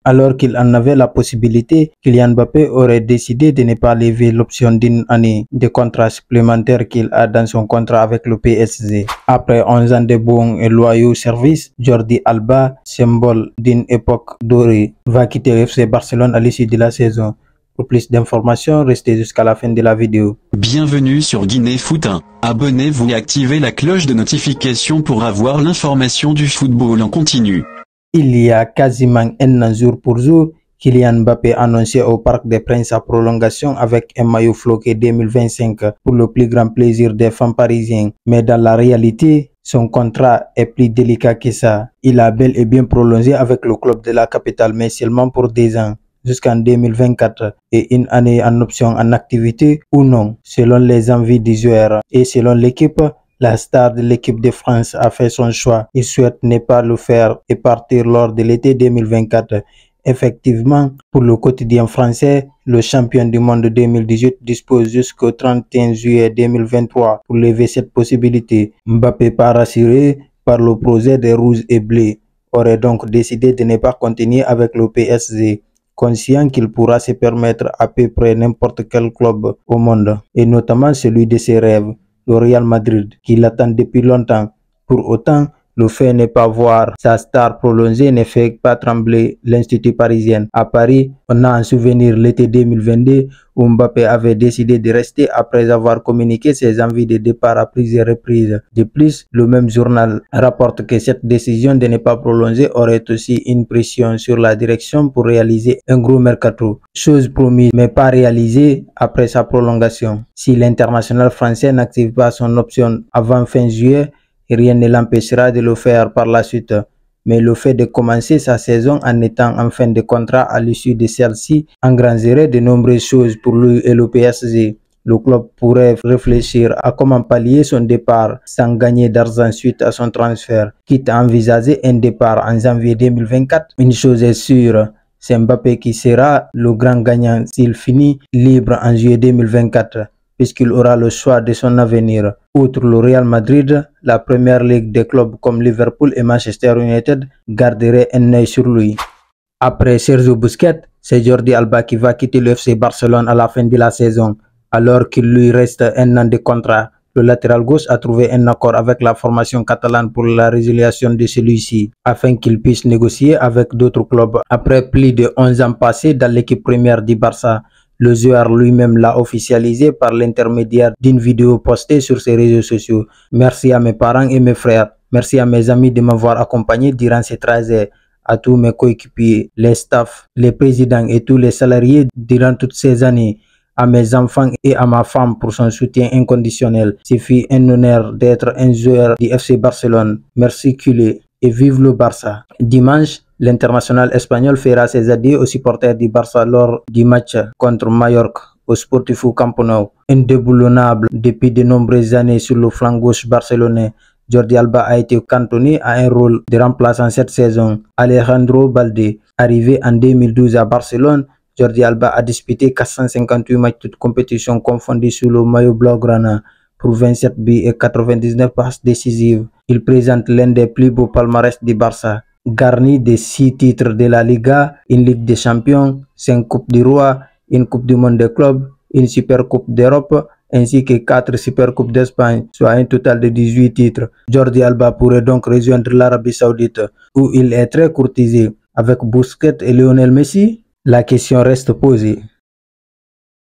Alors qu'il en avait la possibilité, Kylian Mbappé aurait décidé de ne pas lever l'option d'une année de contrat supplémentaire qu'il a dans son contrat avec le PSG. Après 11 ans de bons et loyaux services, Jordi Alba, symbole d'une époque dorée, va quitter le FC Barcelone à l'issue de la saison. Pour plus d'informations, restez jusqu'à la fin de la vidéo. Bienvenue sur Guinée Foot 1. Abonnez-vous et activez la cloche de notification pour avoir l'information du football en continu. Il y a quasiment un an jour pour jour, Kylian Mbappé annonçait au Parc des Princes sa prolongation avec un maillot floqué 2025 pour le plus grand plaisir des fans parisiens. Mais dans la réalité, son contrat est plus délicat que ça. Il a bel et bien prolongé avec le club de la capitale, mais seulement pour 2 ans, jusqu'en 2024, et une année en option en activité ou non, selon les envies du joueur. Et selon l'équipe, la star de l'équipe de France a fait son choix. Il souhaite ne pas le faire et partir lors de l'été 2024. Effectivement, pour le quotidien français, le champion du monde 2018 dispose jusqu'au 31 juillet 2023 pour lever cette possibilité. Mbappé, pas rassuré par le projet des Rouges et Bleus, aurait donc décidé de ne pas continuer avec le PSG, conscient qu'il pourra se permettre à peu près n'importe quel club au monde, et notamment celui de ses rêves, le Real Madrid, qui l'attend depuis longtemps. Pour autant, le fait de ne pas voir sa star prolongée ne fait pas trembler l'Institut parisien. À Paris, on a un souvenir l'été 2022 où Mbappé avait décidé de rester après avoir communiqué ses envies de départ à plusieurs reprises. De plus, le même journal rapporte que cette décision de ne pas prolonger aurait aussi une pression sur la direction pour réaliser un gros mercato. Chose promise mais pas réalisée après sa prolongation. Si l'international français n'active pas son option avant fin juillet, rien ne l'empêchera de le faire par la suite. Mais le fait de commencer sa saison en étant en fin de contrat à l'issue de celle-ci engrangerait de nombreuses choses pour lui et le PSG. Le club pourrait réfléchir à comment pallier son départ sans gagner d'argent suite à son transfert, quitte à envisager un départ en janvier 2024. Une chose est sûre, c'est Mbappé qui sera le grand gagnant s'il finit libre en juillet 2024. Puisqu'il aura le choix de son avenir. Outre le Real Madrid, la première ligue des clubs comme Liverpool et Manchester United garderait un œil sur lui. Après Sergio Busquets, c'est Jordi Alba qui va quitter le FC Barcelone à la fin de la saison. Alors qu'il lui reste un an de contrat, le latéral gauche a trouvé un accord avec la formation catalane pour la résiliation de celui-ci, afin qu'il puisse négocier avec d'autres clubs. Après plus de 11 ans passés dans l'équipe première du Barça, le joueur lui-même l'a officialisé par l'intermédiaire d'une vidéo postée sur ses réseaux sociaux. Merci à mes parents et mes frères. Merci à mes amis de m'avoir accompagné durant ces trajets. À tous mes coéquipiers, les staffs, les présidents et tous les salariés durant toutes ces années. À mes enfants et à ma femme pour son soutien inconditionnel. Ce fut un honneur d'être un joueur du FC Barcelone. Merci culé et vive le Barça. Dimanche, l'international espagnol fera ses adieux aux supporters du Barça lors du match contre Mallorca au Sportivo Camp Nou. Indéboulonnable depuis de nombreuses années sur le flanc gauche barcelonais, Jordi Alba a été cantonné à un rôle de remplaçant cette saison. Alejandro Balde, arrivé en 2012 à Barcelone, Jordi Alba a disputé 458 matchs toutes compétitions confondues sous le maillot blaugrana pour 27 buts et 99 passes décisives. Il présente l'un des plus beaux palmarès du Barça, garni de 6 titres de la Liga, une Ligue des Champions, 5 Coupes du Roi, une Coupe du Monde des clubs, une Super Coupe d'Europe, ainsi que 4 Super Coupes d'Espagne, soit un total de 18 titres. Jordi Alba pourrait donc rejoindre l'Arabie Saoudite, où il est très courtisé. Avec Busquets et Lionel Messi, la question reste posée.